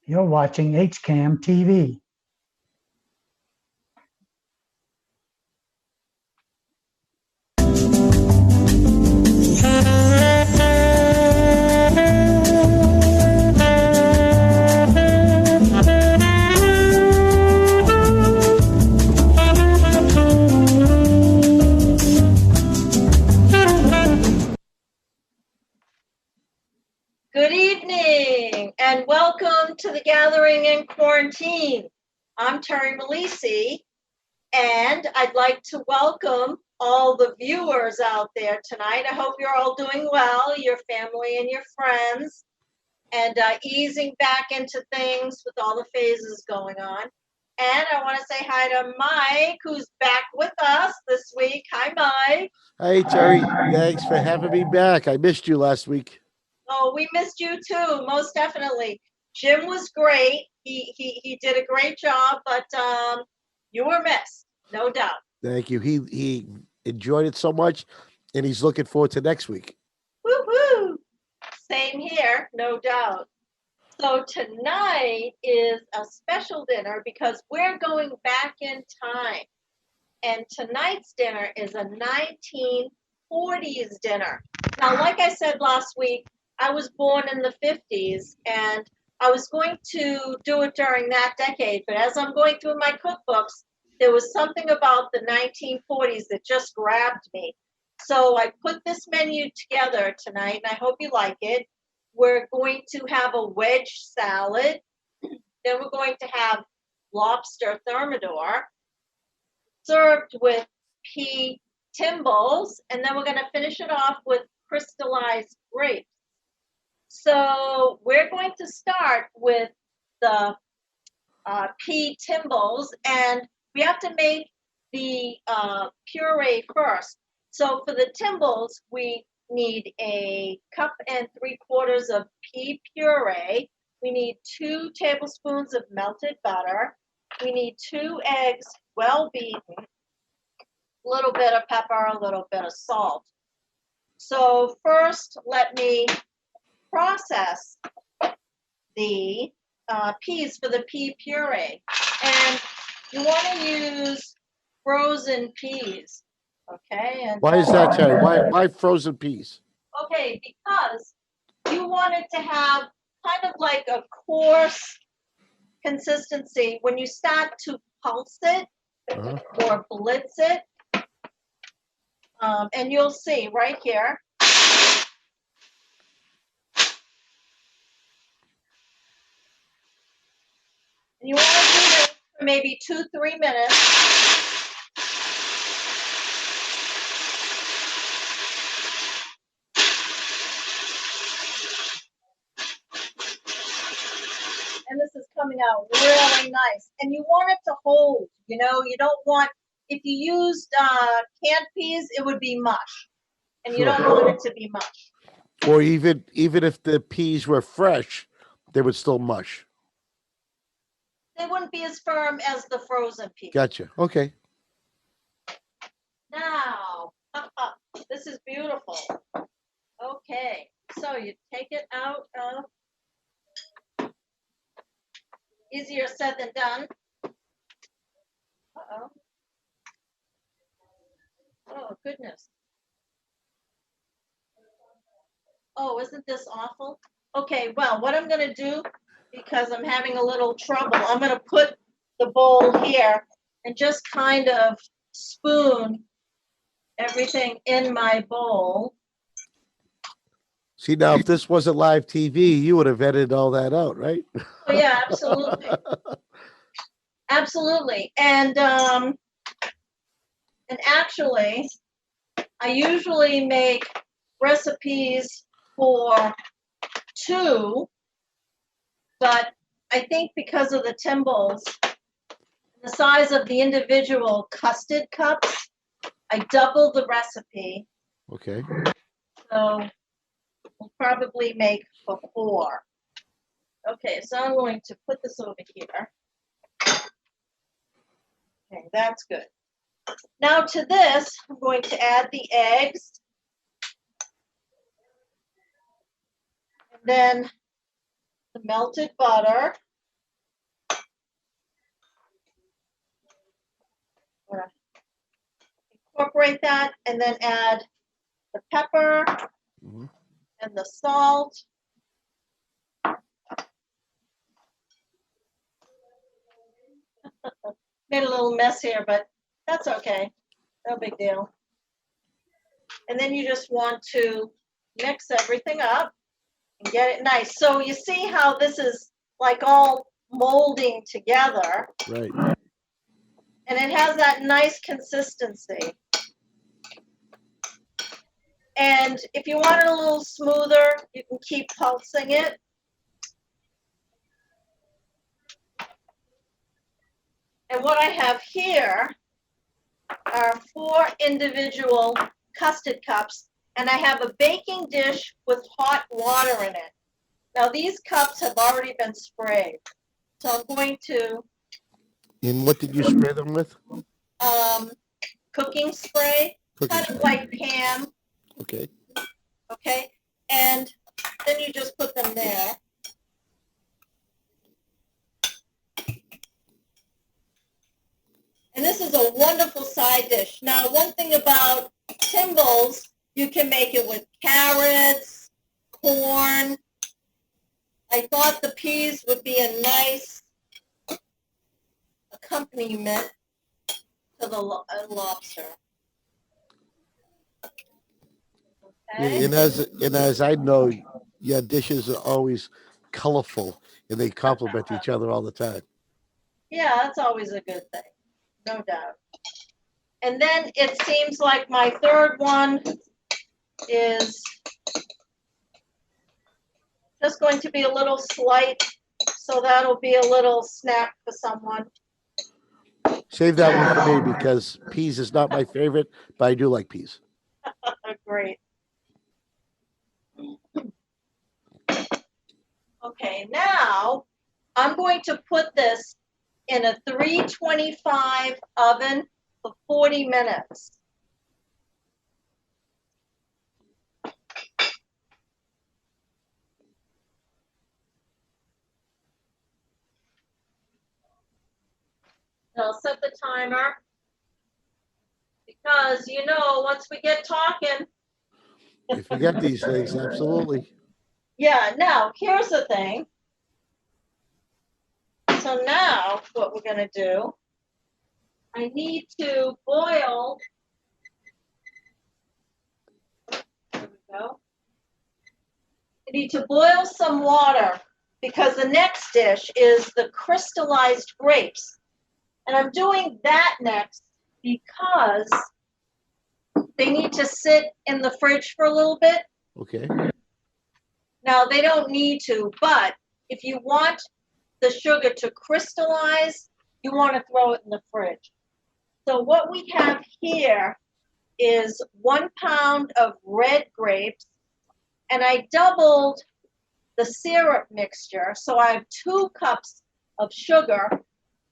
You're watching HCAM TV. Good evening and welcome to the Gathering in Quarantine. I'm Terry Malisi and I'd like to welcome all the viewers out there tonight. I hope you're all doing well, your family and your friends, and easing back into things with all the phases going on. And I want to say hi to Mike, who's back with us this week. Hi, Mike. Hey, Terry. Thanks for having me back. I missed you last week. Oh, we missed you too, most definitely. Jim was great. He did a great job, but you were missed, no doubt. Thank you. He enjoyed it so much, and he's looking forward to next week. Woo-hoo! Same here, no doubt. So tonight is a special dinner because we're going back in time. And tonight's dinner is a 1940s dinner. Now, like I said last week, I was born in the 50s, and I was going to do it during that decade. But as I'm going through my cookbooks, there was something about the 1940s that just grabbed me. So I put this menu together tonight, and I hope you like it. We're going to have a wedge salad. Then we're going to have lobster thermidor, served with Pea Timbales, and then we're going to finish it off with crystallized grapes. So we're going to start with the Pea Timbales, and we have to make the puree first. So for the Timbales, we need a 1.75 cups of pea puree. We need 2 tablespoons of melted butter. We need 2 eggs, well beaten, a little bit of pepper, a little bit of salt. So first, let me process the peas for the pea puree. And you want to use frozen peas, okay? And why is that, Terry? Why frozen peas? Okay, because you want it to have kind of like a coarse consistency when you start to pulse it or blitz it. And you'll see right here. And you want to do this for maybe 2-3 minutes. And this is coming out really nice. And you want it to hold, you don't want, if you used canned peas, it would be mush. And you don't want it to be mush. Or even if the peas were fresh, they would still mush. They wouldn't be as firm as the frozen peas. Gotcha. Okay. Now, this is beautiful. Okay, so you take it out of, easier said than done. Uh-oh. Oh, goodness. Oh, isn't this awful? Okay, well, what I'm going to do, because I'm having a little trouble, I'm going to put the bowl here and just kind of spoon everything in my bowl. See, now, if this wasn't live TV, you would have edited all that out, right? Oh, yeah, absolutely. Absolutely. And actually, I usually make recipes for 2, but I think because of the Timbales, the size of the individual custard cups, I doubled the recipe. Okay. So we'll probably make for 4. Okay, so I'm going to put this over here. Okay, that's good. Now to this, I'm going to add the eggs. And then the melted butter. incorporate that and then add the pepper Mhm. and the salt. Made a little mess here, but that's okay. No big deal. And then you just want to mix everything up and get it nice. So you see how this is like all molding together, Right. and it has that nice consistency. And if you want it a little smoother, you can keep pulsing it. And what I have here are 4 individual custard cups, and I have a baking dish with hot water in it. Now these cups have already been sprayed. So I'm going to And what did you spray them with? cooking spray, Cooking kind of like Pam, Okay. okay? And then you just put them there. And this is a wonderful side dish. Now, one thing about Timbales, you can make it with carrots, corn. I thought the peas would be a nice accompaniment to the lobster. Okay. And as I know, your dishes are always colorful and they complement each other all the time. Yeah, that's always a good thing, no doubt. And then it seems like my third one is just going to be a little slight, so that'll be a little snack for someone. Save that one for me because peas is not my favorite, but I do like peas. Great. Okay, now I'm going to put this in a 325 oven for 40 minutes. I'll set the timer because, you know, once we get talking. I forget these things, absolutely. Yeah, now, here's the thing. So now what we're going to do, I need to boil. There we go. I need to boil some water because the next dish is the crystallized grapes. And I'm doing that next because they need to sit in the fridge for a little bit. Okay. Now, they don't need to, but if you want the sugar to crystallize, you want to throw it in the fridge. So what we have here is 1 pound of red grapes, and I doubled the syrup mixture. So I have 2 cups of sugar.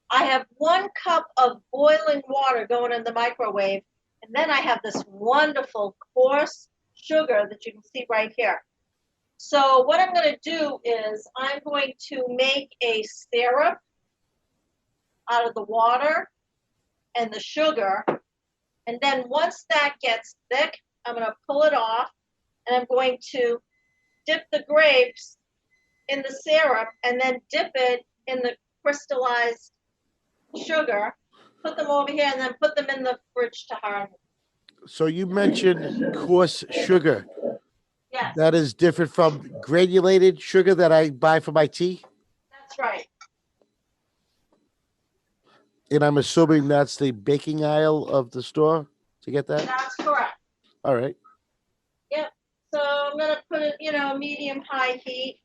I have 1 cup of boiling water going in the microwave, and then I have this wonderful coarse sugar that you can see right here. So what I'm going to do is I'm going to make a syrup out of the water and the sugar. And then once that gets thick, I'm going to pull it off, and I'm going to dip the grapes in the syrup and then dip it in the crystallized sugar, put them over here, and then put them in the fridge to harden. So you mentioned coarse sugar. Yes, That is different from granulated sugar that I buy for my tea. that's right. And I'm assuming that's the baking aisle of the store to get that. That's correct. All right. Yep. So I'm going to put it, medium-high heat.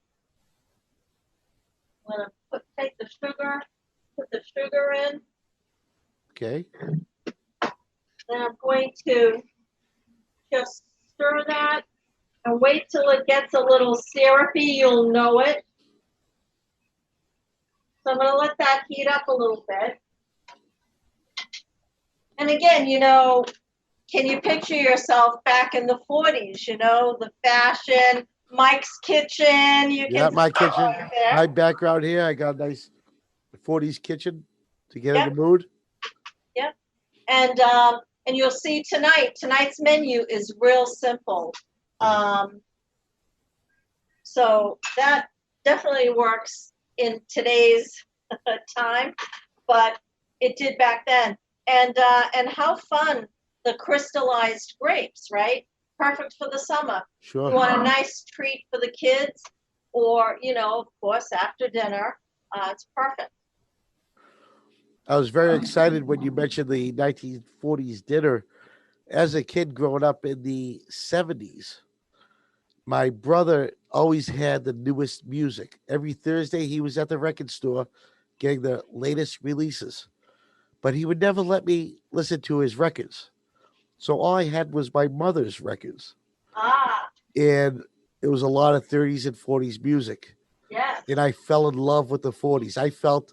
I'm going to take the sugar, put the sugar in. Okay. Then I'm going to just stir that and wait till it gets a little syrupy. You'll know it. So I'm going to let that heat up a little bit. And again, can you picture yourself back in the 40s, the fashion, Mike's kitchen? Yeah, my kitchen. Right there. My background here, I got a nice 40s kitchen to get in Yep. the mood. Yep. And And you'll see tonight's menu is real simple. So that definitely works in today's time, but it did back then. And how fun, the crystallized grapes, right? Perfect for the summer. Sure. You want a nice treat for the kids, or, of course, after dinner. It's perfect. I was very excited when you mentioned the 1940s dinner. As a kid growing up in the 70s, my brother always had the newest music. Every Thursday, he was at the record store getting the latest releases, but he would never let me listen to his records. So all I had was my mother's records. Ah, And it was a lot of 30s and 40s music. yes. And I fell in love with the 40s. I felt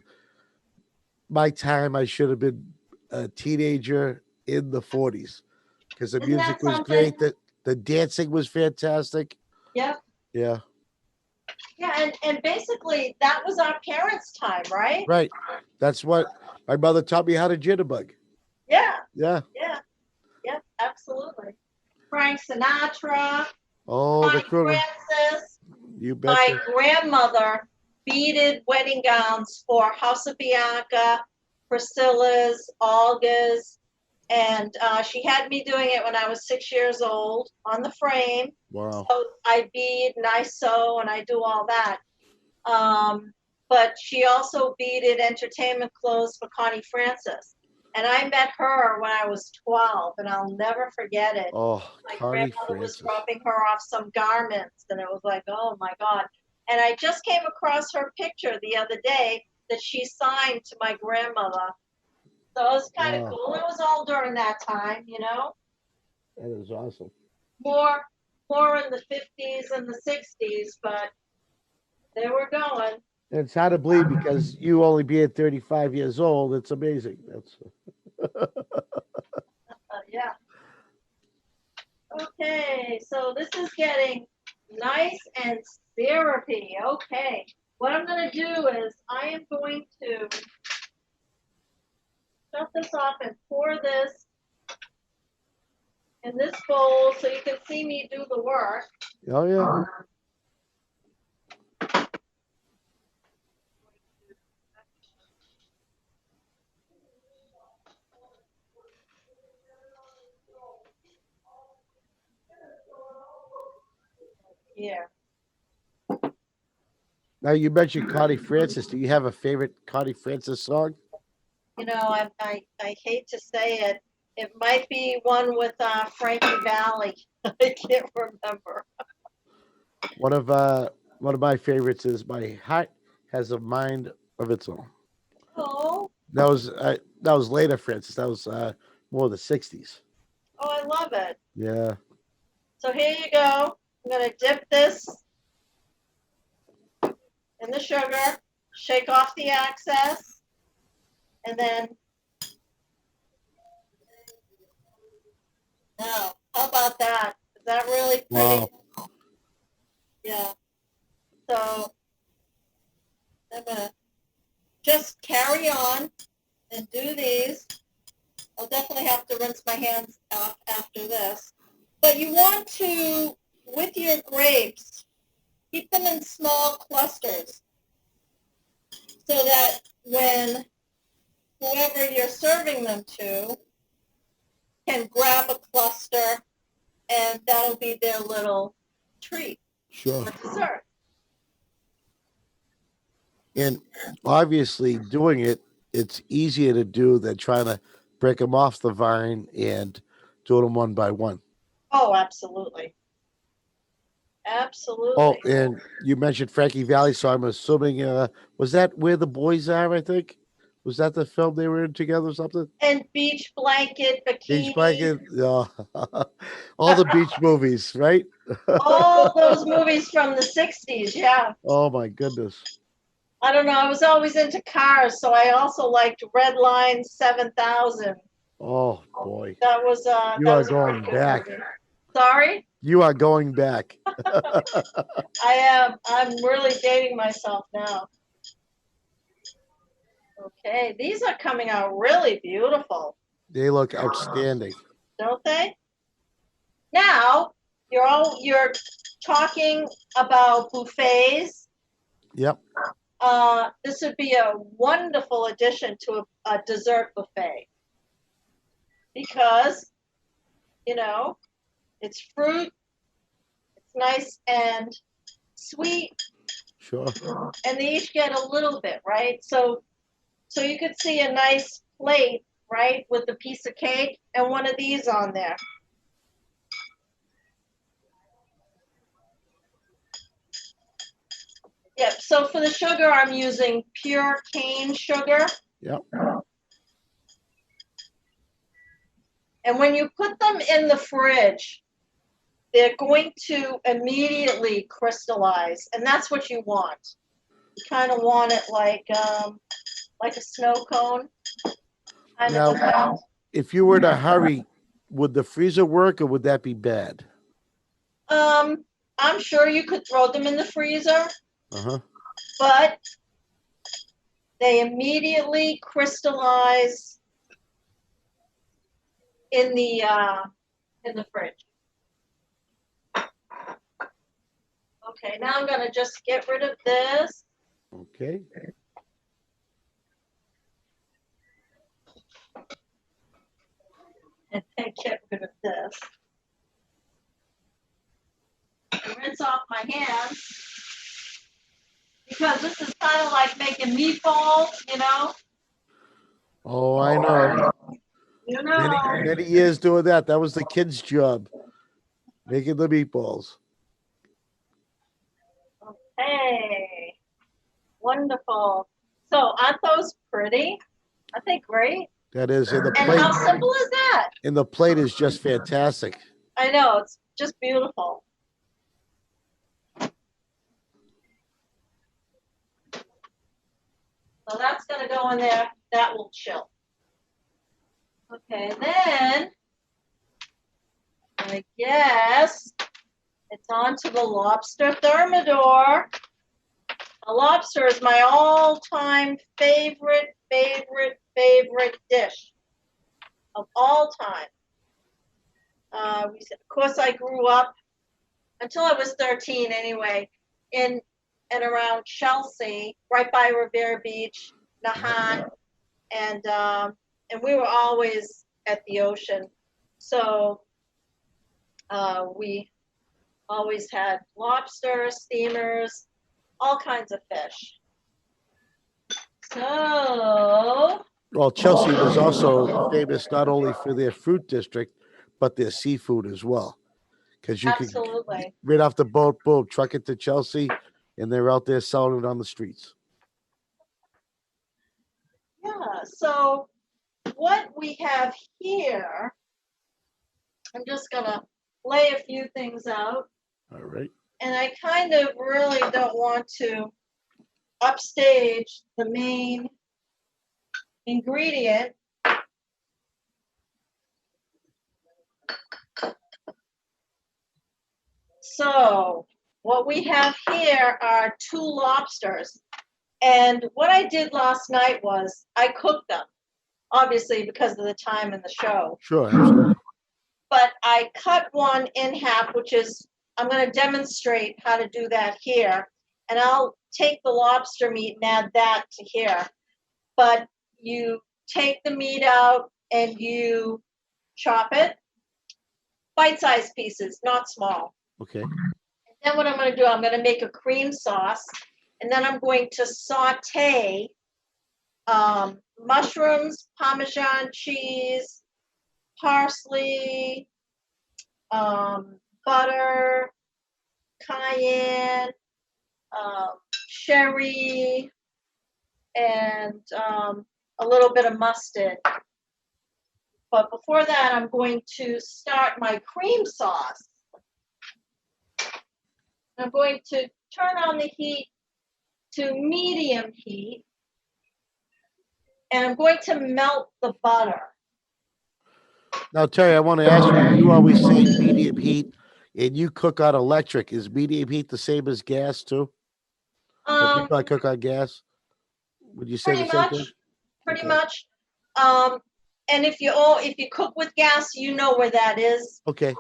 my time, I should have been a teenager in the 40s because the Isn't that music was something? great. The dancing was fantastic. Yep. Yeah. Yeah, and basically that was our parents' time, right? Right. That's what my mother taught me how to jitterbug. Yeah, Yeah. yeah, yep, absolutely. Frank Sinatra, Oh, the Connie crooner. Francis. You My betcha. grandmother beaded wedding gowns for House of Bianca, Priscilla's, Olga's, and she had me doing it when I was 6 years old on the frame. Wow. So I bead and I sew and I do all that. But she also beaded entertainment clothes for Connie Francis. And I met her when I was 12, and I'll never forget it. Oh, My Connie grandmother was Francis. dropping her off some garments, and it was like, oh my God. And I just came across her picture the other day that she signed to my grandmother. So it was kind of Wow. cool. It was all during that time, That is awesome. more in the 50s and the 60s, but they were going. And it's hard to believe because you only being 35 years old. It's amazing. That's Yeah. Okay, so this is getting nice and syrupy. Okay, what I'm going to do is I am going to shut this off and pour this in this bowl so you can see me do the work. oh yeah. Yeah. Now you mentioned Connie Francis. Do you have a favorite Connie Francis song? I hate to say it. It might be one with Frankie Valli. I can't remember. One of my favorites is "My Heart Has a Mind of Its Own." Oh, That was later, Francis. That was more the '60s. oh, I love it. Yeah. So here you go. I'm going to dip this in the sugar, shake off the excess, and then, now, how about that? Is that really pretty? Wow. Yeah. So I'm going to just carry on and do these. I'll definitely have to rinse my hands off after this. But you want to, with your grapes, keep them in small clusters so that when whoever you're serving them to can grab a cluster, and that'll be their little treat Sure. for dessert. And obviously, doing it's easier to do than trying to break them off the vine and do them one by one. Oh, absolutely. Oh, Absolutely. and you mentioned Frankie Valley, so I'm assuming was that Where the Boys Are? I think was that the film they were in together or something? And beach blanket, Beach bikini, Blanket, all the beach movies, right? all those movies from the 60s, yeah. Oh my goodness. I don't know, I was always into cars, so I also liked Red Line 7000. Oh boy, That was you are a pretty going good back. movie. Sorry? You are going back. I am. I'm really dating myself now. Okay, these are coming out really beautiful. They look outstanding. Don't they? Now you're talking about buffets. Yep. This would be a wonderful addition to a dessert buffet because, it's fruit, it's nice and sweet, Sure. and they each get a little bit, right? So you could see a nice plate, right, with a piece of cake and one of these on there. Yep, so for the sugar, I'm using pure cane sugar. Yep. And when you put them in the fridge, they're going to immediately crystallize, and that's what you want. You kind of want it like a snow cone. Kind of effect. If you were to hurry, would the freezer work or would that be bad? I'm sure you could throw them in the freezer, Uh-huh. but they immediately crystallize in the fridge. Okay, now I'm gonna just get rid of this. Okay. And then get rid of this. And rinse off my hands. Because this is kind of like making meatballs, Oh, I know. Many years doing that. That was the kid's job, making the meatballs. Okay. Wonderful. So aren't those pretty? Aren't they great? That is in the And plate. how simple is that? And the plate is just fantastic. I know, it's just beautiful. So that's going to go in there. That will chill. Okay, then I guess it's on to the Lobster Thermidor. A lobster is my all-time favorite dish of all time. Of course, I grew up until I was 13 anyway, in and around Chelsea, right by Revere Beach, Nahat, and we were always at the ocean. So we always had lobsters, steamers, all kinds of fish. So. Well, Chelsea was also famous not only for their fruit district, but their seafood as well. Because you could, right off the boat, boom, truck it to Chelsea, and they're out there selling it on the streets. Yeah, so what we have here, I'm just going to lay a few things out. All right. And I kind of really don't want to upstage the main ingredient. So what we have here are 2 lobsters. And what I did last night was I cooked them, obviously because of the time in the show. Sure, absolutely. But I cut one in half, which is, I'm going to demonstrate how to do that here. And I'll take the lobster meat and add that to here. But you take the meat out and you chop it, bite-sized pieces, not small. Okay. And then what I'm going to do, I'm going to make a cream sauce, and then I'm going to saute mushrooms, Parmesan cheese, parsley, butter, cayenne, sherry, and a little bit of mustard. But before that, I'm going to start my cream sauce. I'm going to turn on the heat to medium heat, and I'm going to melt the butter. Now, Terry, I want to ask you, you always say medium heat, and you cook on electric. Is medium heat the same as gas, too? For people that cook on gas? Would you say the same thing? Pretty much. And if you cook with gas, you know where that is. Okay.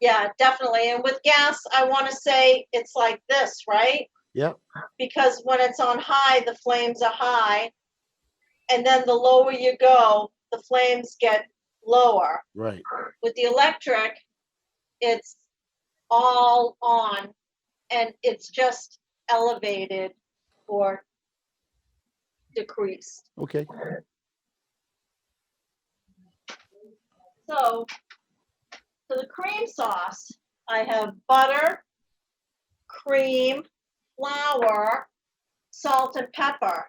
Yeah, definitely. And with gas, I want to say it's like this, right? Yeah. Because when it's on high, the flames are high. And then the lower you go, the flames get lower. Right. With the electric, it's all on and it's just elevated or decreased. Okay. So, for the cream sauce, I have butter, cream, flour, salt, and pepper.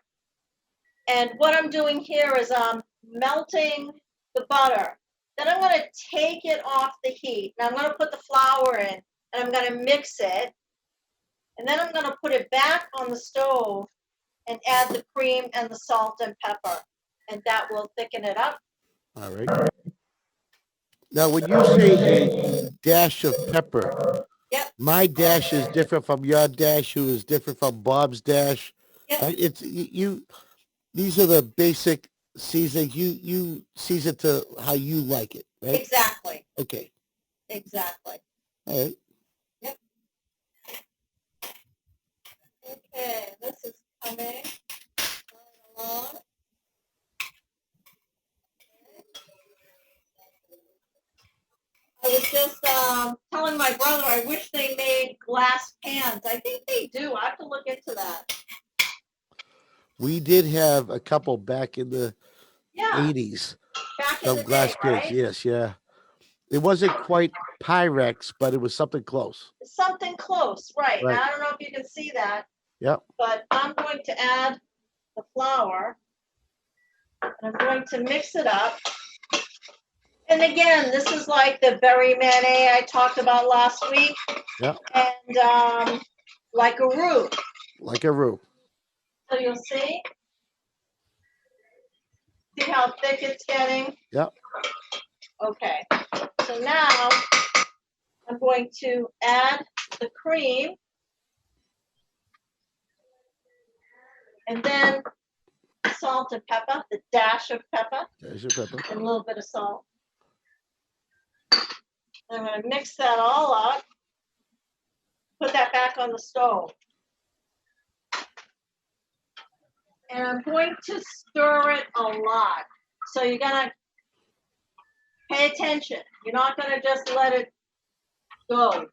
And what I'm doing here is I'm melting the butter. Then I'm going to take it off the heat. Now I'm going to put the flour in and I'm going to mix it. And then I'm going to put it back on the stove and add the cream and the salt and pepper. And that will thicken it up. All right. Now, when you say a dash of pepper, Yep. my dash is different from your dash, who is different from Bob's dash. Yep. It's you. These are the basic seasonings. You season to how you like it, right? Exactly. Okay. Exactly. All right. Yep. Okay, this is coming along. I was just telling my brother I wish they made glass pans. I think they do. I have to look into that. We did have a couple back in the Yeah, 80s. back in Some the glass day, pans. right? Yes, yeah. It wasn't quite Pyrex, but it was something close. Something close, right. Right. Now, I don't know if you can see that, Yep. but I'm going to add the flour. I'm going to mix it up. And again, this is like the berry mayonnaise I talked about last week. Yep. And like a roux. Like a roux. So you'll see. See how thick it's getting? Yep. Okay. So now I'm going to add the cream. And then salt and pepper, the dash of pepper. Dash of pepper. And a little bit of salt. I'm going to mix that all up. Put that back on the stove. And I'm going to stir it a lot. So you're going to pay attention. You're not going to just let it go.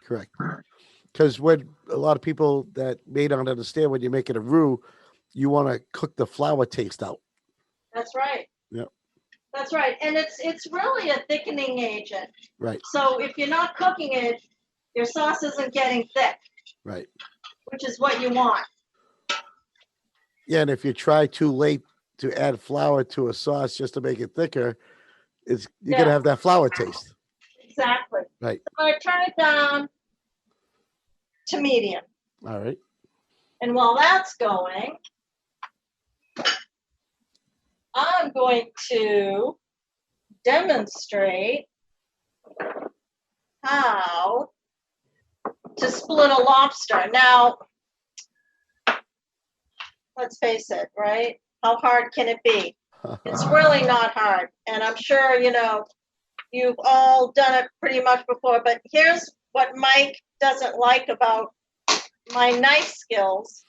Correct. Because when a lot of people that may not understand when you're making a roux, you want to cook the flour taste out. That's right. Yep. That's right. And it's really a thickening agent. Right. So if you're not cooking it, your sauce isn't getting thick. Right. Which is what you want. Yeah, and if you try too late to add flour to a sauce just to make it thicker, you're gonna have that flour taste. Exactly. Right. So I'm going to turn it down to medium. All right. And while that's going, I'm going to demonstrate how to split a lobster. Now, let's face it, right? How hard can it be? It's really not hard. And I'm sure, you've all done it pretty much before. But here's what Mike doesn't like about my knife skills.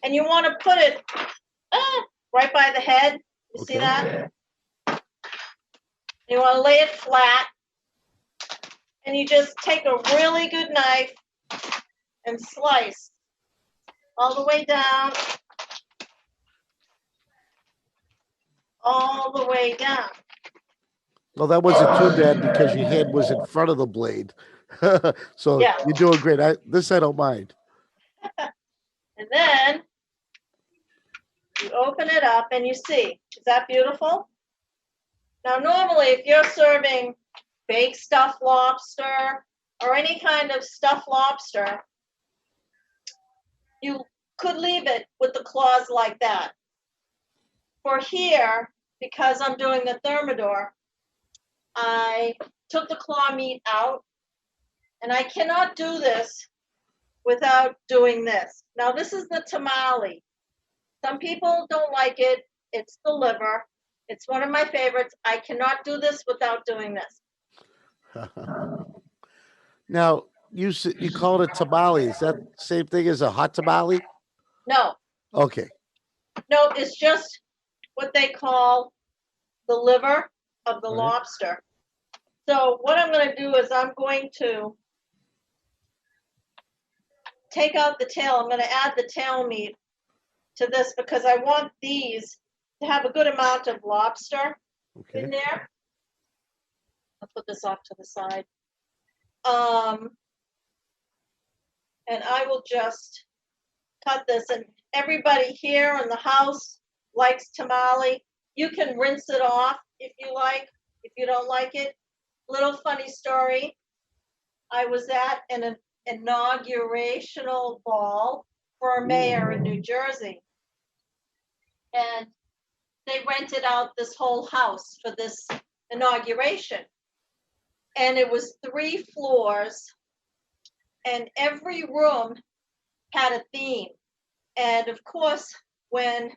And you want to put it right by the head. You see that? You want to lay it flat. And you just take a really good knife and slice all the way down. All the way down. Well, that wasn't too bad because your hand was in front of the blade. So Yeah. You're doing great. I don't mind. And then you open it up and you see, is that beautiful? Now, normally, if you're serving baked stuffed lobster or any kind of stuffed lobster, you could leave it with the claws like that. For here, because I'm doing the Thermidor, I took the claw meat out, and I cannot do this without doing this. Now, this is the tamale. Some people don't like it. It's the liver. It's one of my favorites. I cannot do this without doing this. Now, you call it tamale. Is that the same thing as a hot tamale? No, Okay. no, it's just what they call the liver of the Right. lobster. So what I'm going to do is I'm going to take out the tail. I'm going to add the tail meat to this because I want these to have a good amount of lobster in Okay. there. I'll put this off to the side. And I will just cut this. And everybody here in the house likes tamale. You can rinse it off if you like. If you don't like it, little funny story. I was at an inaugurational ball for a mayor in New Jersey. And they rented out this whole house for this inauguration. And it was 3 floors, and every room had a theme. And of course, when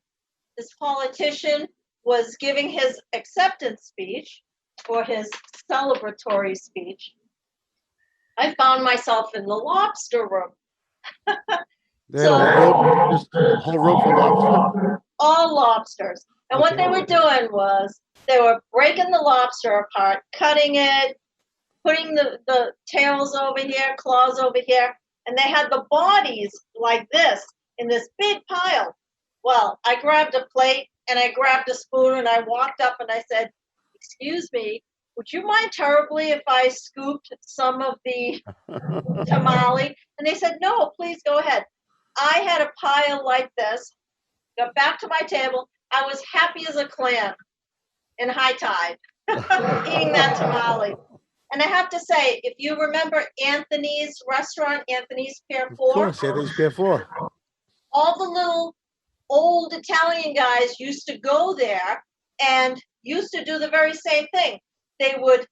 this politician was giving his acceptance speech or his celebratory speech, I found myself in the lobster room. They had just a whole room for lobster. All lobsters. And what Okay. they were doing was they were breaking the lobster apart, cutting it, putting the tails over here, claws over here, and they had the bodies like this in this big pile. Well, I grabbed a plate and I grabbed a spoon and I walked up and I said, "Excuse me, would you mind terribly if I scooped some of the tamale?" And they said, "No, please go ahead." I had a pile like this, got back to my table. I was happy as a clam in high tide, eating that tamale. And I have to say, if you remember Anthony's restaurant, Anthony's Pier Of 4, course, Anthony's Pier 4. all the little old Italian guys used to go there and used to do the very same thing. They would,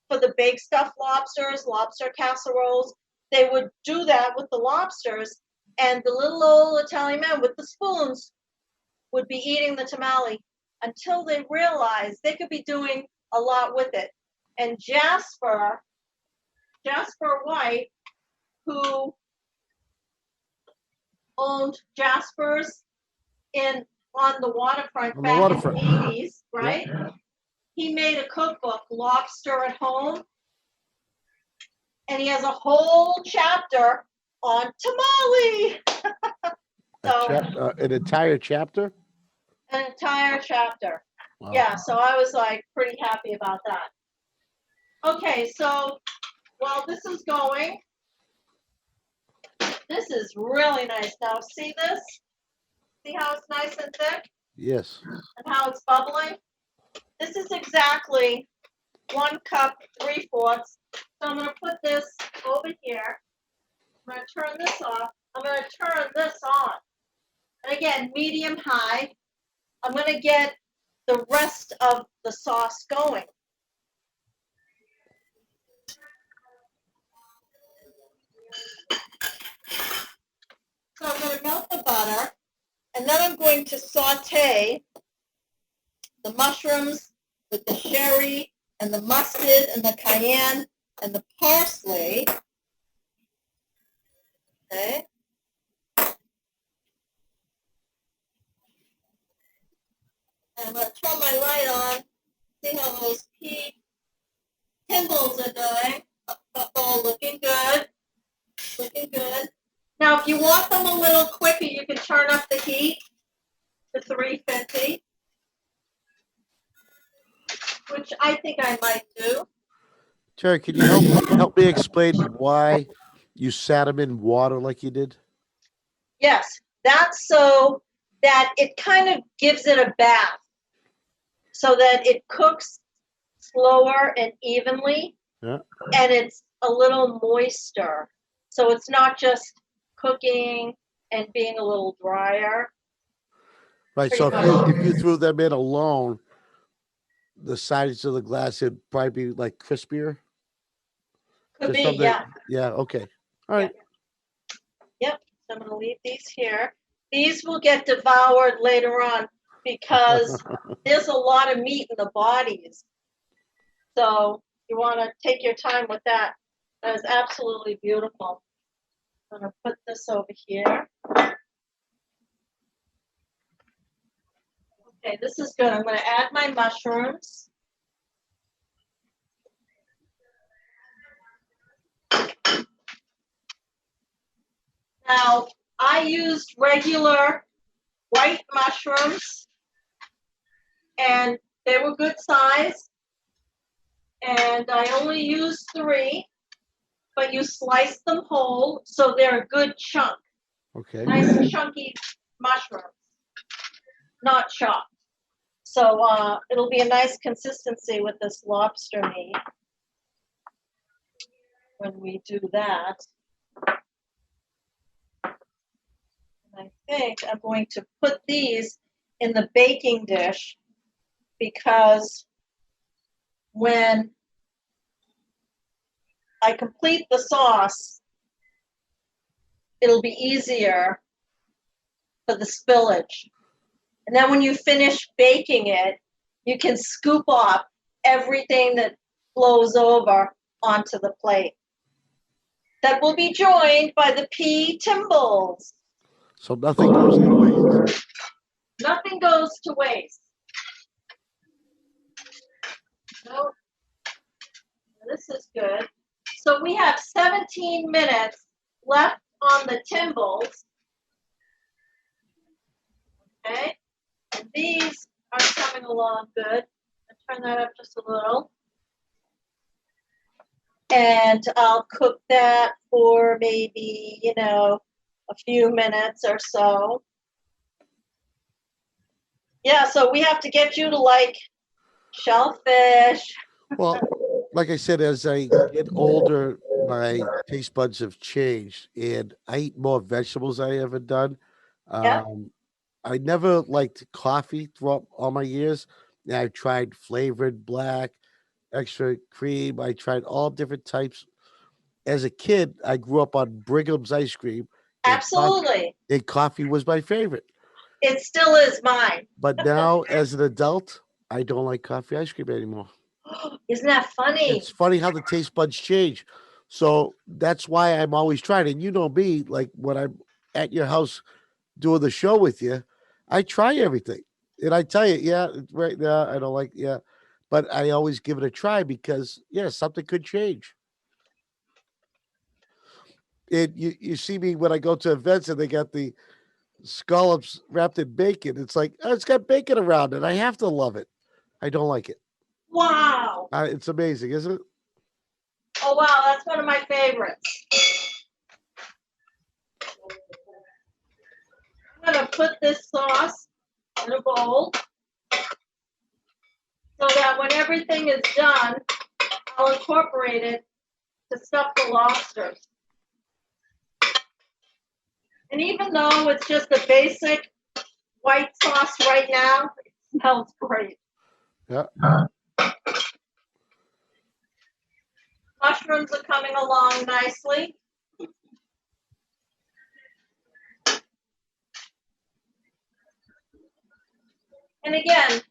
for the big stuffed lobsters, lobster casseroles, they would do that with the lobsters, and the little old Italian men with the spoons would be eating the tamale until they realized they could be doing a lot with it. And Jasper White, who owned Jasper's on the waterfront On the back waterfront. in the 80s, right? Yeah. He made a cookbook, Lobster at Home, and he has a whole chapter on tamale. An entire chapter? An entire chapter. Wow. Yeah, so I was like pretty happy about that. Okay, so while this is going, this is really nice. Now see this? See how it's nice and thick? Yes. And how it's bubbling? This is exactly 1 cup, 3/4. So I'm going to put this over here. I'm going to turn this off. I'm going to turn this on. And again, medium high. I'm going to get the rest of the sauce going. So I'm going to melt the butter, and then I'm going to saute the mushrooms with the sherry and the mustard and the cayenne and the parsley. Okay. And I'm going to turn my light on, see how those Pea Timbales are doing. Oh, looking good. Looking good. Now, if you want them a little quicker, you can turn up the heat to 350, which I think I might do. Terry, can you help me explain why you sat them in water like you did? Yes, that's so that it kind of gives it a bath so that it cooks slower and evenly, Yeah. and it's a little moister. So it's not just cooking and being a little drier. Right. So if you threw them in alone, the sides of the glass would probably be like crispier. Could Just be, from the- yeah. Yeah. Okay. All right. Yep. So I'm going to leave these here. These will get devoured later on. because there's a lot of meat in the bodies. So you want to take your time with that. That is absolutely beautiful. I'm going to put this over here. Okay, this is good. I'm going to add my mushrooms. Now, I used regular white mushrooms, and they were good size. And I only used 3, but you slice them whole, so they're a good chunk. Okay. Nice chunky mushrooms, not chopped. So it'll be a nice consistency with this lobster meat when we do that. I think I'm going to put these in the baking dish because when I complete the sauce, it'll be easier for the spillage. And then when you finish baking it, you can scoop off everything that flows over onto the plate. That will be joined by the Pea Timbales. So nothing goes to waste. Nothing goes to waste. Nope. This is good. So we have 17 minutes left on the Timbales. Okay. And these are coming along good. I'll turn that up just a little. And I'll cook that for maybe, a few minutes or so. Yeah, so we have to get you to like shellfish. Well, like I said, as I get older, my taste buds have changed, and I eat more vegetables than I ever done. Yeah. I never liked coffee throughout all my years. And I tried flavored black, extra cream. I tried all different types. As a kid, I grew up on Brigham's ice cream, and Absolutely. coffee was my favorite. It still is mine. But now, as an adult, I don't like coffee ice cream anymore. Isn't that funny? It's funny how the taste buds change. So that's why I'm always trying. And you know me, like when I'm at your house doing the show with you, I try everything. And I tell you, yeah, right now I don't like, yeah. But I always give it a try because, yeah, something could change. And you see me when I go to events and they got the scallops wrapped in bacon. It's like, oh, it's got bacon around it. I have to love it. I don't like it. Wow. It's amazing, isn't it? Oh, wow. That's one of my favorites. I'm going to put this sauce in a bowl so that when everything is done, I'll incorporate it to stuff the lobsters. And even though it's just a basic white sauce right now, it smells great. Yeah. Mushrooms are coming along nicely. And again,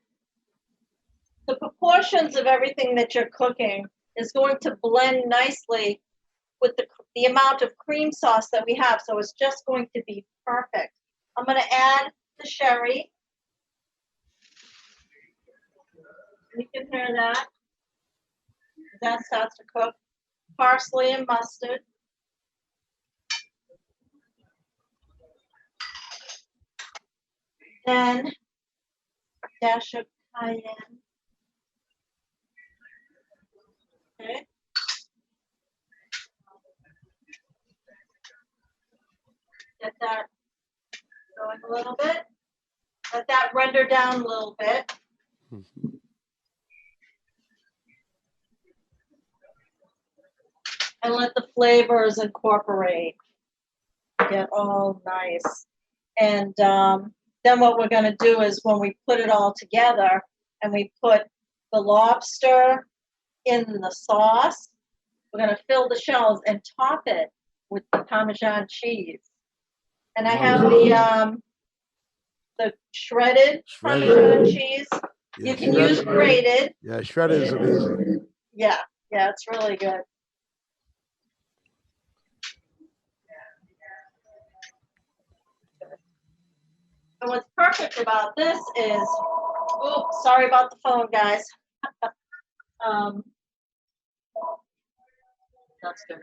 the proportions of everything that you're cooking is going to blend nicely with the amount of cream sauce that we have. So it's just going to be perfect. I'm going to add the sherry. You can hear that. That starts to cook. Parsley and mustard. Then a dash of cayenne. Okay. Get that going a little bit. Let that render down a little bit. Mhm. And let the flavors incorporate. Get all nice. And then what we're going to do is when we put it all together and we put the lobster in the sauce, we're going to fill the shells and top it with the Parmesan cheese. And I have the shredded Shredded. Parmesan cheese. Yeah, You can use grated. Yeah, shredded is amazing. Yeah, it's really good. And what's perfect about this is, oh, sorry about the phone, guys. That's good.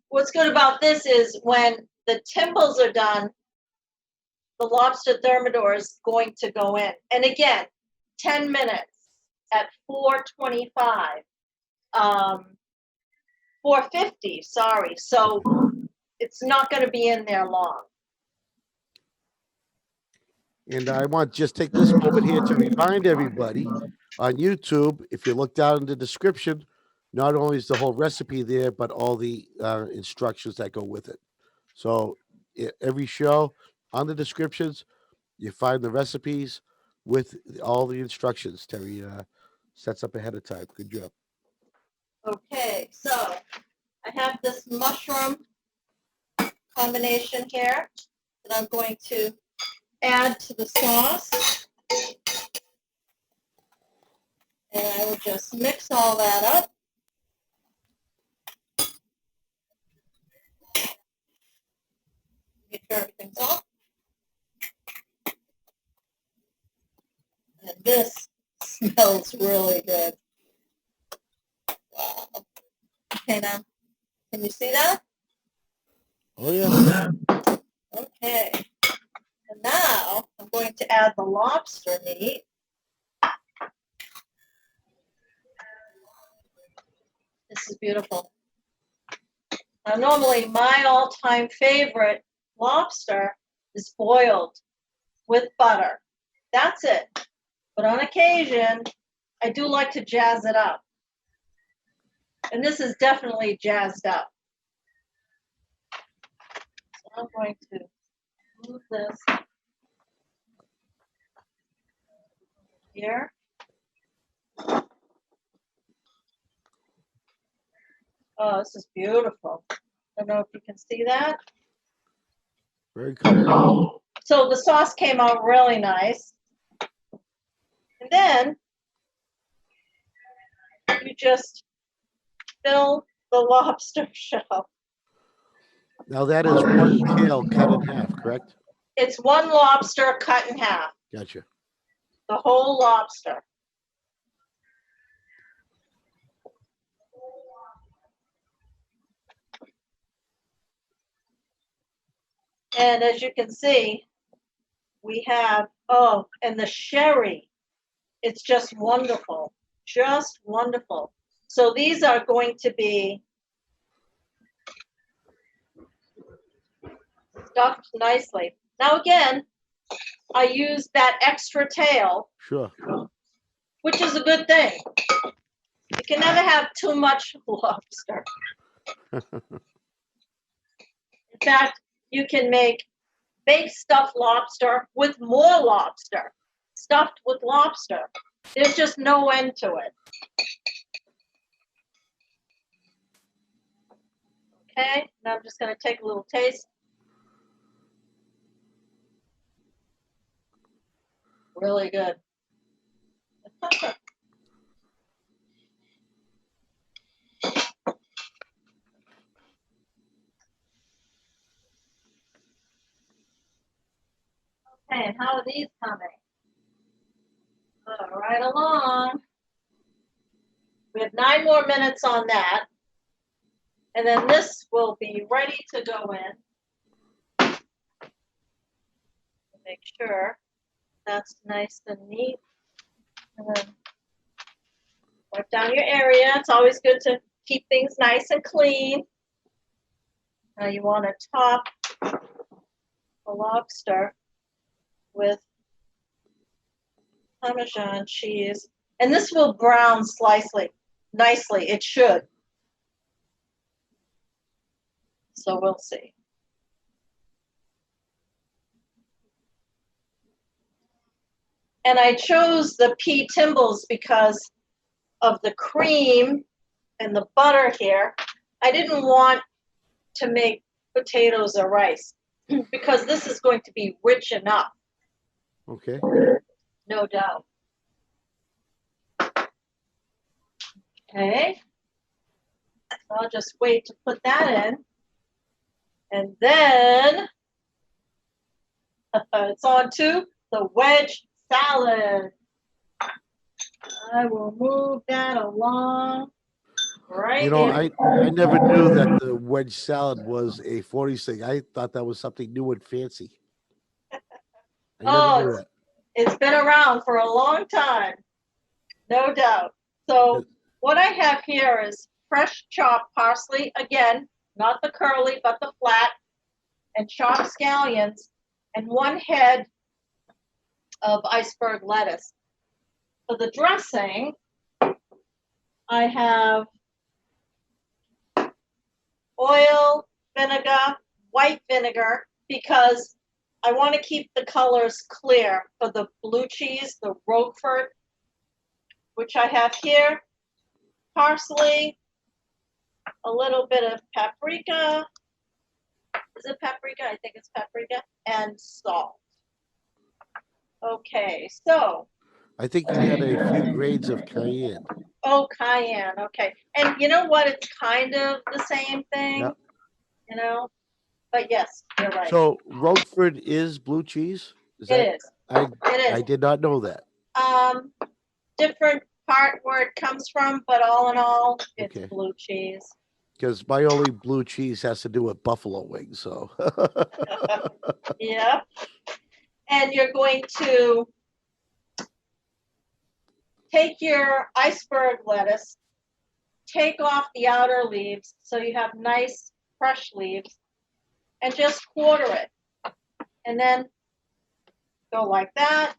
What's good about this is when the timbales are done, the Lobster Thermidor is going to go in. And again, 10 minutes at 425. 450, sorry. So it's not going to be in there long. And I want to just take this moment here to remind everybody on YouTube, if you look down in the description, not only is the whole recipe there, but all the instructions that go with it. So every show on the descriptions, you find the recipes with all the instructions. Terry sets up ahead of time. Good job. Okay, so I have this mushroom combination here that I'm going to add to the sauce. And I will just mix all that up. Make sure everything's off. And this smells really good. Wow. Okay, now, can you see that? Oh, yeah. Okay. And now I'm going to add the lobster meat. This is beautiful. Now, normally my all-time favorite lobster is boiled with butter. That's it. But on occasion, I do like to jazz it up. And this is definitely jazzed up. So I'm going to move this here. Oh, this is beautiful. I don't know if you can see that. Very colorful. So the sauce came out really nice. And then you just fill the lobster shell. Now that is one tail cut in half, correct? It's one lobster cut in half, Gotcha. the whole lobster. And as you can see, we have, oh, and the sherry. It's just wonderful, just wonderful. So these are going to be stuffed nicely. Now again, I use that extra tail, Sure. which is a good thing. You can never have too much lobster. In fact, you can make stuffed lobster with more lobster, stuffed with lobster. There's just no end to it. Okay, now I'm just going to take a little taste. Really good. Okay, and how are these coming? Right along. We have 9 more minutes on that. And then this will be ready to go in. Make sure that's nice and neat. And then wipe down your area. It's always good to keep things nice and clean. Now you want to top the lobster with Parmesan cheese. And this will brown nicely. It should. So we'll see. And I chose the Pea Timbales because of the cream and the butter here. I didn't want to make potatoes or rice. because this is going to be rich enough, Okay. no doubt. Okay. So I'll just wait to put that in. And then it's on to the wedge salad. I will move that along right You know, here. I never knew that the wedge salad was a 40s thing. I thought that was something new and fancy. I never Oh, knew that. it's been around for a long time, no doubt. So what I have here is fresh chopped parsley, again, not the curly, but the flat, and chopped scallions, and 1 head of iceberg lettuce. For the dressing, I have oil, vinegar, white vinegar, because I want to keep the colors clear for the blue cheese, the Roquefort, which I have here, parsley, a little bit of paprika. Is it paprika? I think it's paprika, and salt. Okay, so. I think you had a few grains of cayenne. Oh, cayenne. Okay. And you know what? It's kind of the same thing, Yeah. you know? But yes, you're right. So Roquefort is blue cheese? It is. I It did not know that. is. Different part where it comes from, but all in all, it's Okay. blue cheese. Because my only blue cheese has to do with buffalo wings. So Yeah. And you're going to take your iceberg lettuce, take off the outer leaves so you have nice fresh leaves, and just quarter it. And then go like that.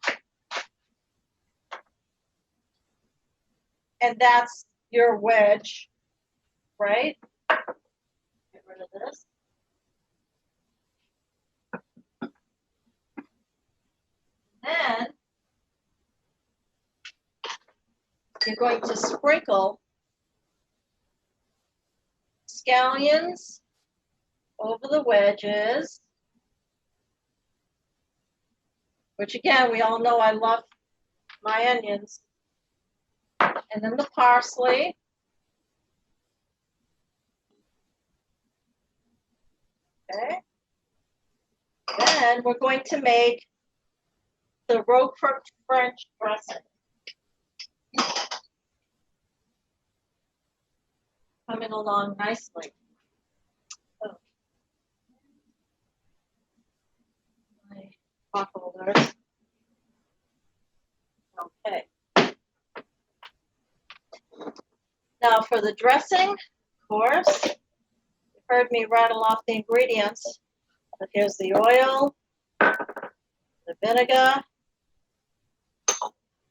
And that's your wedge, right? Get rid of this. Then you're going to sprinkle scallions over the wedges, which again, we all know I love my onions. And then the parsley. Okay. Then we're going to make the Roquefort French dressing. Coming along nicely. Oh. My pot holders. Okay. Now for the dressing, of course, you've heard me rattle off the ingredients. But here's the oil, the vinegar,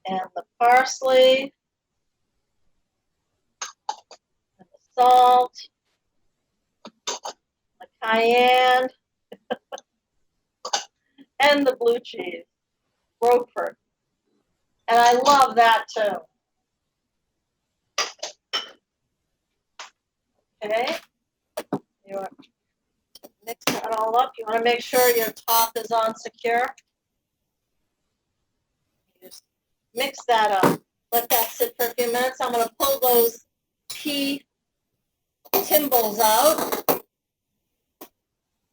and the parsley, and the salt, the cayenne, and the blue cheese, Roquefort. And I love that too. Okay, you want to mix that all up. You want to make sure your top is on secure. You just mix that up. Let that sit for a few minutes. I'm going to pull those Pea Timbales out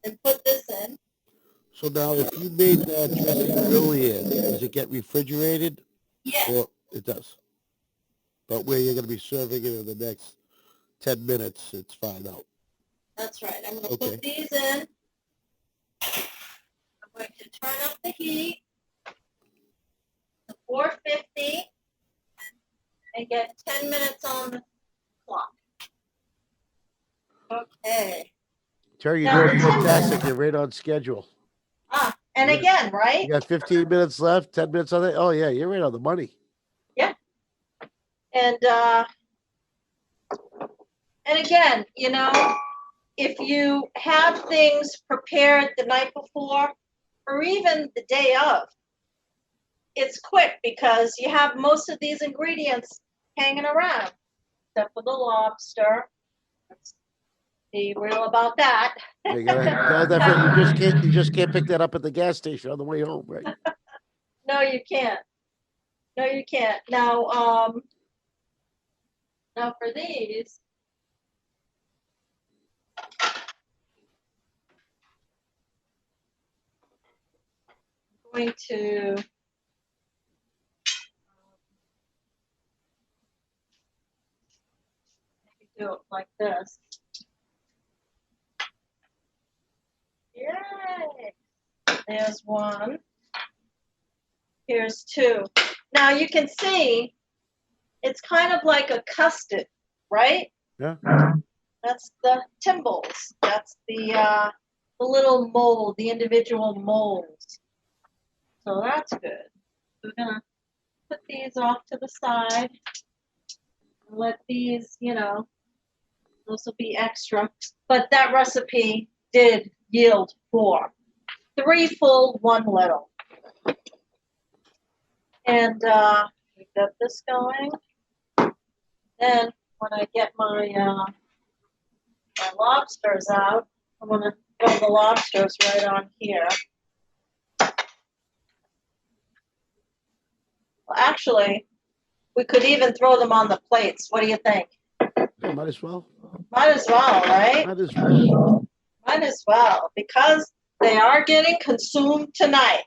and put this in. So now, if you made that dressing earlier, does it get refrigerated? Yes. Or it does. But where you're going to be serving it in the next 10 minutes, it's fine out. That's right. I'm going to put these in. I'm going to turn up the heat to 450 and get 10 minutes on the clock. Okay. Terry, you're Now, doing 10 fantastic. minutes. You're right on schedule. And again, right? You got 15 minutes left, 10 minutes on it. Oh, yeah, you're right on the money. Yeah. And again, you know, if you have things prepared the night before or even the day of, it's quick because you have most of these ingredients hanging around, except for the lobster. Let's Be real about that. You you just can't pick that up at the gas station on the way home, right? No, you can't. No, you can't. Now for these, I'm going to do it like this. Yay! There's one. Here's two. Now you can see it's kind of like a custard, right? Yeah. That's the Timbales. That's the little mold, the individual molds. So that's good. We're gonna put these off to the side and let these, those will be extra. But that recipe did yield 4. 3 full, 1 little. And we got this going. Then when I get my my lobsters out, I'm gonna throw the lobsters right on here. Well, actually, we could even throw them on the plates. What do you think? Yeah, might as well. Might as well, right? Might as well. Might as well, because they are getting consumed tonight.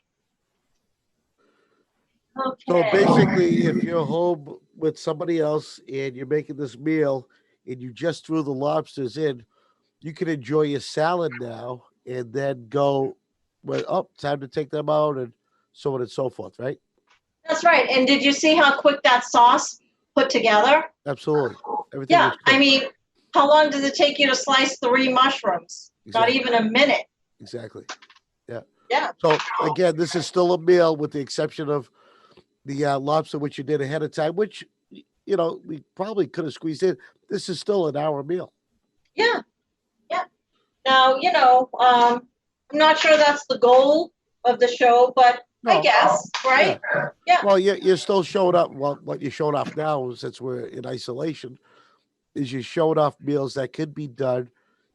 Okay. So basically, if you're home with somebody else and you're making this meal and you just threw the lobsters in, you can enjoy your salad now and then go, well, oh, time to take them out and so on and so forth, right? That's right. And did you see how quick that sauce put together? Absolutely. Everything Yeah. was quick. I mean, how long does it take you to slice 3 mushrooms? Exactly. Not even a minute. Exactly. Yeah. Yeah. So again, this is still a meal with the exception of the lobster, which you did ahead of time, which, we probably could have squeezed in. This is still an hour meal. Yeah. Yeah. Now, I'm not sure that's the goal of the show, but I No. guess, right? Yeah. Well, you're still showing up. Well, what you showed off now, since we're in isolation, is you showed off meals that could be done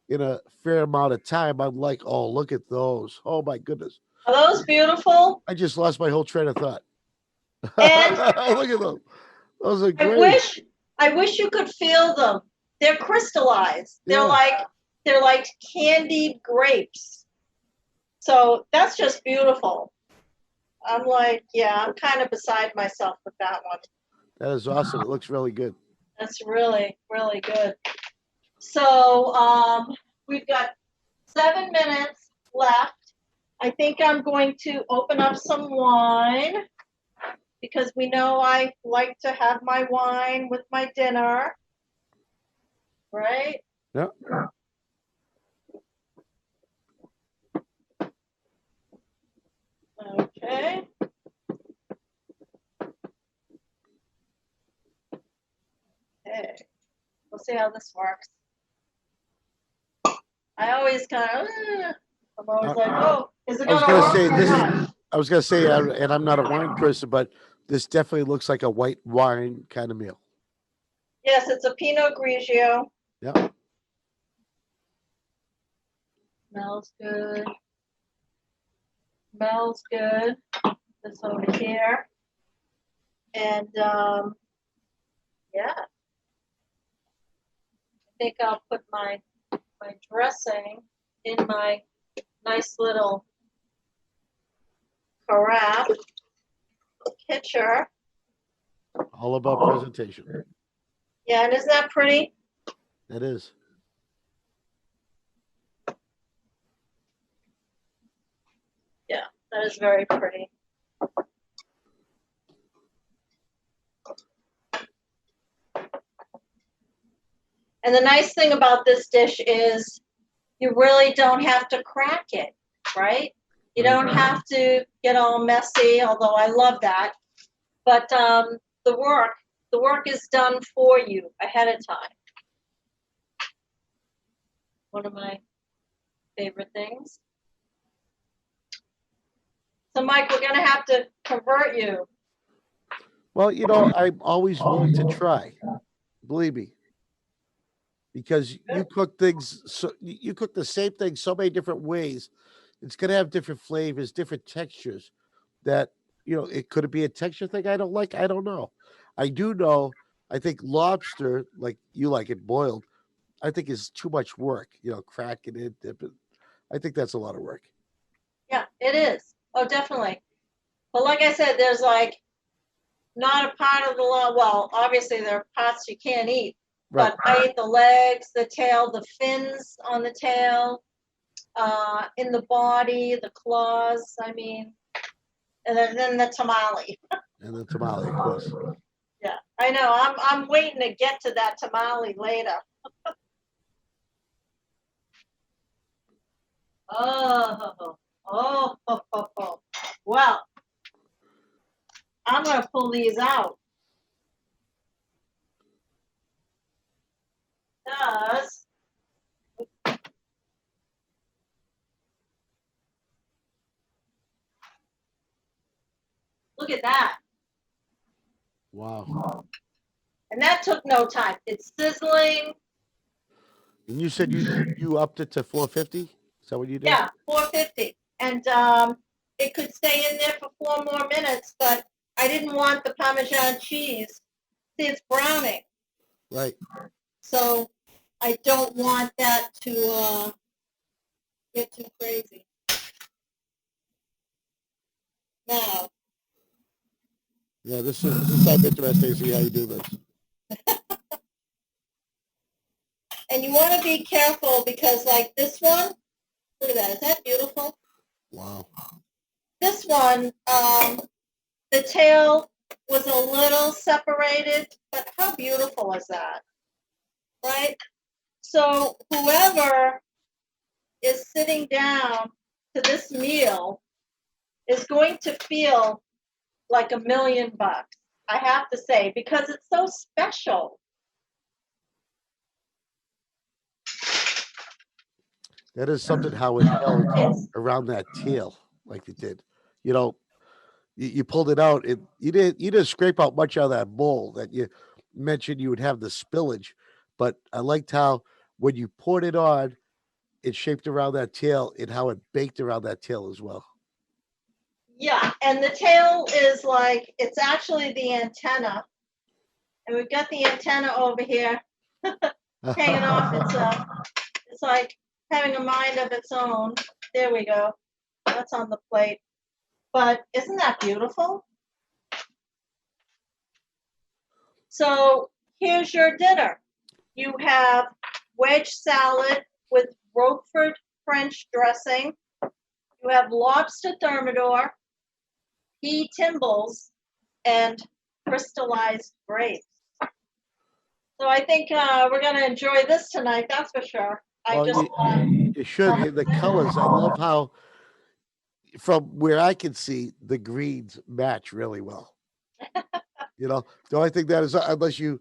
in a fair amount of time. I'm like, oh, look at those. Oh, my goodness. Are those beautiful? I just lost my whole train of thought. And look at those. Those are great. I wish you could feel them. They're crystallized. Yeah. They're like candied grapes. So that's just beautiful. I'm like, yeah, I'm kind of beside myself with that one. That is awesome. It looks really good. That's really, really good. So we've got 7 minutes left. I think I'm going to open up some wine because we know I like to have my wine with my dinner, right? Yeah. Okay. Okay. We'll see how this works. I always kind of, I'm always like, oh, is it going to work or not? I was going to say, and I'm not a wine person, but this definitely looks like a white wine kind of meal. Yes, it's a Pinot Grigio. Yeah. Smells good. Smells good. This over here. And yeah. I think I'll put my dressing in my nice little carafe pitcher. All about presentation. Yeah, and isn't that pretty? It is. Yeah, that is very pretty. And the nice thing about this dish is you really don't have to crack it, right? You don't have to get all messy, although I love that. But the work is done for you ahead of time. One of my favorite things. So, Mike, we're going to have to convert you. Well, I'm always willing to try. Believe me. because you cook things, so you cook the same thing so many different ways. It's gonna have different flavors, different textures. That it could be a texture thing I don't like. I don't know. I do know. I think lobster, like you like it boiled, I think is too much work. Cracking it, dipping. I think that's a lot of work. Yeah, it is. Oh, definitely. But like I said, there's like not a part of the law. Well, obviously there are parts you can't eat, Right. but I ate the legs, the tail, the fins on the tail, in the body, the claws. I mean, and then the tamale. And the tamale, of course. Yeah, I know. I'm waiting to get to that tamale later. Oh. Well, I'm gonna pull these out. Because look at that. Wow. And that took no time. It's sizzling. And you said you upped it to 450. Is that what you did? Yeah, 450. And it could stay in there for 4 more minutes, but I didn't want the Parmesan cheese. See, it's browning. Right. So I don't want that to get too crazy. Now, Yeah, this sounds interesting to see how you do this. and you want to be careful because like this one, look at that. Is that beautiful? Wow. This one, the tail was a little separated, but how beautiful is that? Right? So whoever is sitting down to this meal is going to feel like $1,000,000, I have to say, because it's so special. That is something how it held It's, around that tail like it did. You pulled it out. You didn't scrape out much out of that bowl that you mentioned you would have the spillage, but I liked how when you poured it on, it shaped around that tail and how it baked around that tail as well. yeah, and the tail is like, it's actually the antenna. And we've got the antenna over here hanging off. It's like having a mind of its own. There we go. That's on the plate. But isn't that beautiful? So here's your dinner. You have wedge salad with Roquefort French dressing. You have lobster thermidor, Pea Timbales, and crystallized grapes. So I think we're going to enjoy this tonight, that's for sure. Well, you should. The colors, I love how, from where I can see, the greens match really well. The only thing that is, unless you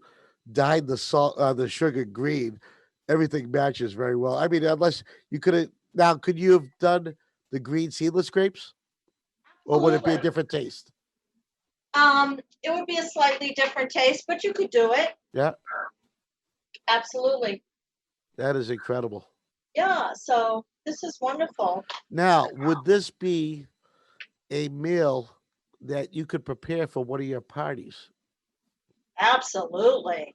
dyed the sugar green, everything matches very well. I mean, unless you could have, now, could you have done the green seedless grapes? Or would it be a Absolutely. different taste? It would be a slightly different taste, but you could do it. Yeah, Absolutely. that is incredible. Yeah, so this is wonderful. Now, would this be a meal that you could prepare for one of your parties? Absolutely.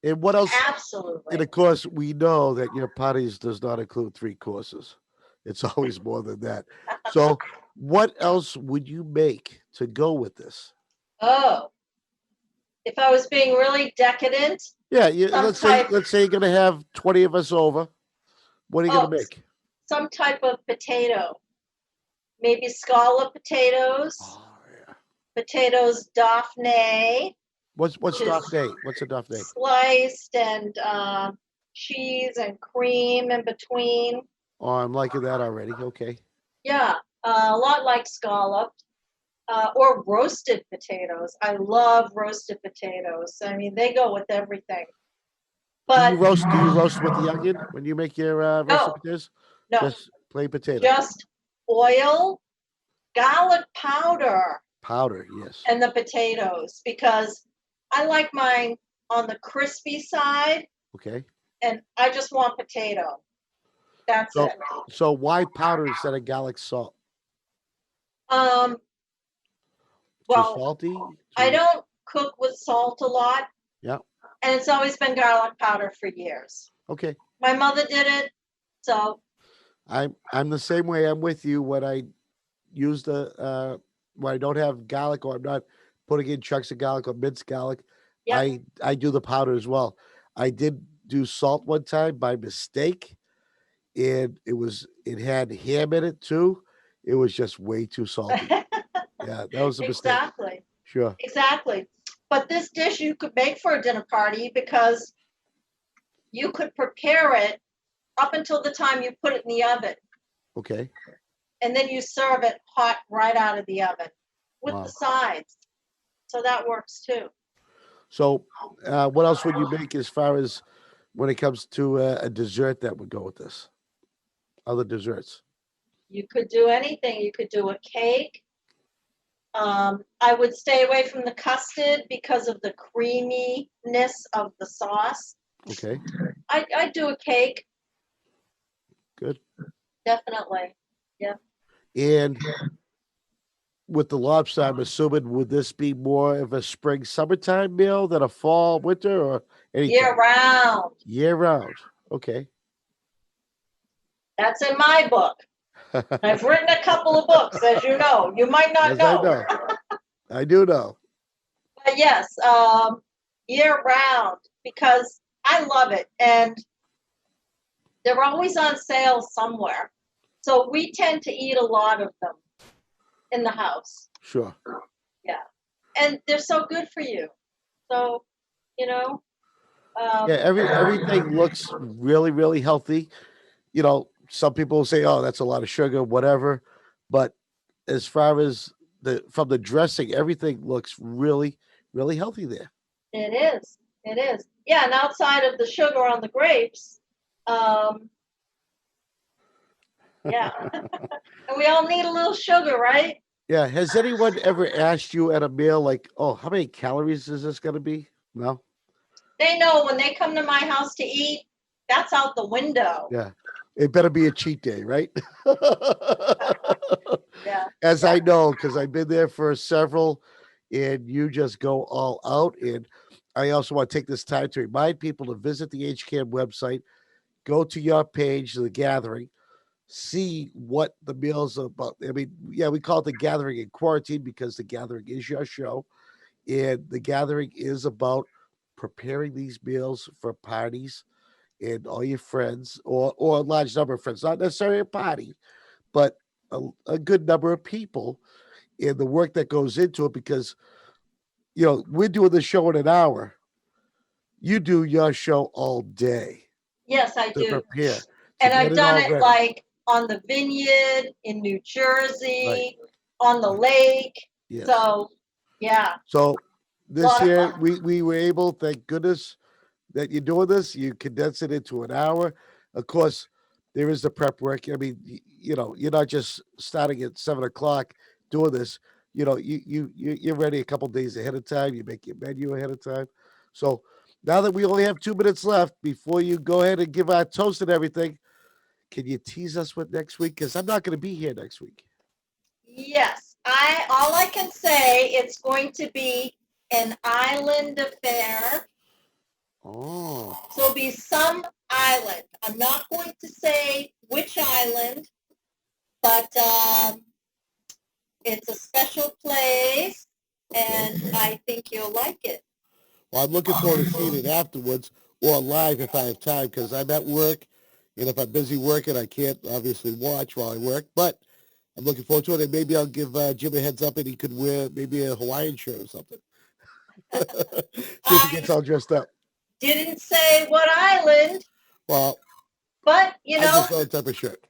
And what else? And Absolutely. of course, we know that your parties does not include 3 courses. It's always more than that. So, what else would you make to go with this? Oh, if I was being really decadent, Yeah, some let's say type, you're gonna have 20 of us over. What are you gonna oh, make? some type of potato. Maybe scalloped potatoes, Oh yeah. potatoes Daphne, What's which is Daphne? What's a Daphne? sliced and cheese and cream in between. Oh, I'm liking that already. Okay. Yeah, a lot like scalloped. Or roasted potatoes. I love roasted potatoes. I mean, they go with everything. Do you But roast? Do you roast with the onion when you make your roasted no, potatoes? no, Just plain potato just oil, garlic powder, powder. Yes. and the potatoes because I like mine on the crispy side. Okay. and I just want potato. That's So, it. so why powder instead of garlic salt? Um, Too well, salty? I Too, don't cook with salt a lot, yeah. and it's always been garlic powder for years. Okay. My mother did it, so I'm the same way. I'm with you when I use when I don't have garlic or I'm not putting in chunks of garlic or minced garlic, yeah. I do the powder as well. I did do salt one time by mistake, and it had ham in it too. It was just way too salty. Yeah, that was a mistake. Exactly. Sure. Exactly. But this dish you could make for a dinner party because you could prepare it up until the time you put it in the oven, Okay. and then you serve it hot right out of the oven with the Wow. sides. So that works too. So, what else would you make as far as when it comes to a dessert that would go with this? Other desserts. You could do anything. You could do a cake. I would stay away from the custard because of the creaminess of the sauce. Okay. I'd do a cake, Good. definitely. Yeah. And with the lobster, I'm assuming would this be more of a spring summertime meal than a fall winter or Year anytime? round. Year round. Okay. That's in my book. I've written a couple of books, as you know. You might not As I know. know. I do know. But yes, year round because I love it. And they're always on sale somewhere. So we tend to eat a lot of them in the house. Sure. Yeah. And they're so good for you. So, you know, Yeah, everything looks really, really healthy. Some people will say, "Oh, that's a lot of sugar," whatever. But as far as from the dressing, everything looks really, really healthy there. it is. It is. Yeah. And outside of the sugar on the grapes, um, yeah. And we all need a little sugar, right? Yeah. Has anyone ever asked you at a meal like, "Oh, how many calories is this going to be?" No. They know when they come to my house to eat, that's out the window. Yeah. It better be a cheat day, right? Yeah. As I know, because I've been there for several, and you just go all out. And I also want to take this time to remind people to visit the HCAM website, go to your page, The Gathering, see what the meals are about. I mean, yeah, we call it The Gathering in quarantine because The Gathering is your show. And The Gathering is about preparing these meals for parties and all your friends or a large number of friends, not necessarily a party, but a good number of people and the work that goes into it because we're doing the show in an hour. You do your show all day Yes, I to do. prepare to And get I've it done all it ready. like on the vineyard in New Right. Jersey, on the Right. lake. Yes. So, yeah, So a this lot of year fun. we were able, thank goodness that you're doing this. You condense it into an hour. Of course, there is the prep work. I mean, you're not just starting at 7 o'clock doing this. You're ready a couple days ahead of time. You make your menu ahead of time. So now that we only have 2 minutes left before you go ahead and give our toast and everything, can you tease us with next week? Because I'm not going to be here next week. Yes, all I can say it's going to be an island affair. Oh, So it'll be some island. I'm not going to say which island, but it's a special place, okay. and I think you'll like it. Well, I'm looking forward to seeing it afterwards or live if I have time because I'm at work. And if I'm busy working, I can't obviously watch while I work. But I'm looking forward to it. And maybe I'll give Jim a heads up and he could wear maybe a Hawaiian shirt or something. See if he I gets all dressed up. didn't say what island, Well, but I just know the type of shirt.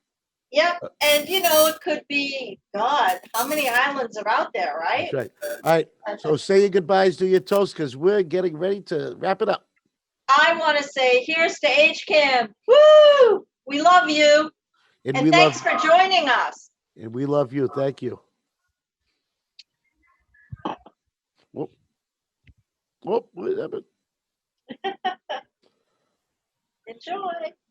yep. And it could be, God, how many islands are out there, That's right? right. All right. So say your goodbyes, do your toast because we're getting ready to wrap it up. I want to say, here's to HCAM. Woo! We love you. And And thanks for joining us. And we love you. Thank you. Whoop. Whoop. What happened? Enjoy.